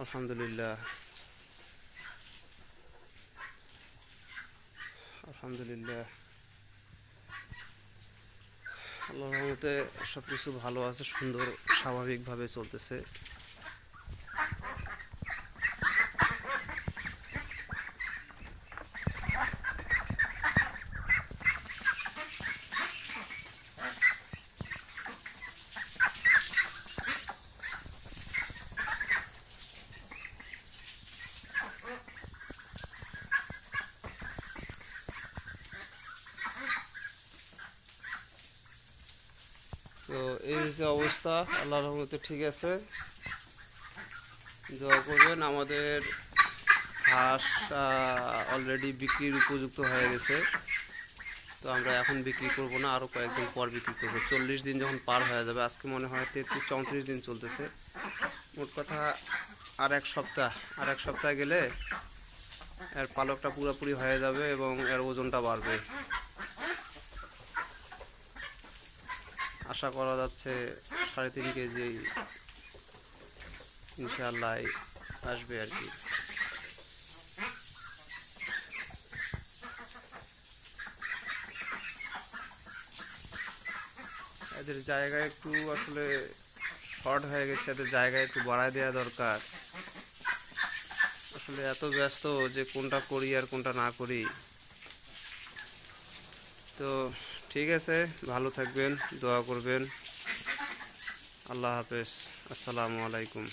আলহামদুলিল্লাহ, আলহামদুলিল্লাহ। আল্লাহর রহমতে সব কিছু ভালো আছে, সুন্দর স্বাভাবিকভাবে চলতেছে। তো এই হচ্ছে অবস্থা, আল্লাহর রহমতে ঠিক আছে। দোয়া করবেন। আমাদের হাঁস অলরেডি বিক্রির উপযুক্ত হয়ে গেছে। তো আমরা এখন বিক্রি করব না, আরও কয়েকদিন পর বিক্রি করব। 40 দিন যখন পার হয়ে যাবে, আজকে মনে হয় 33-34 দিন চলতেছে। মোট কথা আর এক সপ্তাহ গেলে এর পালকটা পুরোপুরি হয়ে যাবে এবং এর ওজনটা বাড়বে। আশা করা যাচ্ছে 3.5 কেজি ইনশাআল্লাহ আসবে আর কি। এদের জায়গা একটু আসলে শর্ট হয়ে গেছে, এদের জায়গা একটু বাড়ায় দেওয়া দরকার। আসলে এত ব্যস্ত যে কোনটা করি আর কোনটা না করি। তো ঠিক আছে, ভালো থাকবেন, দোয়া করবেন। আল্লাহ হাফেজ, আসসালামু আলাইকুম।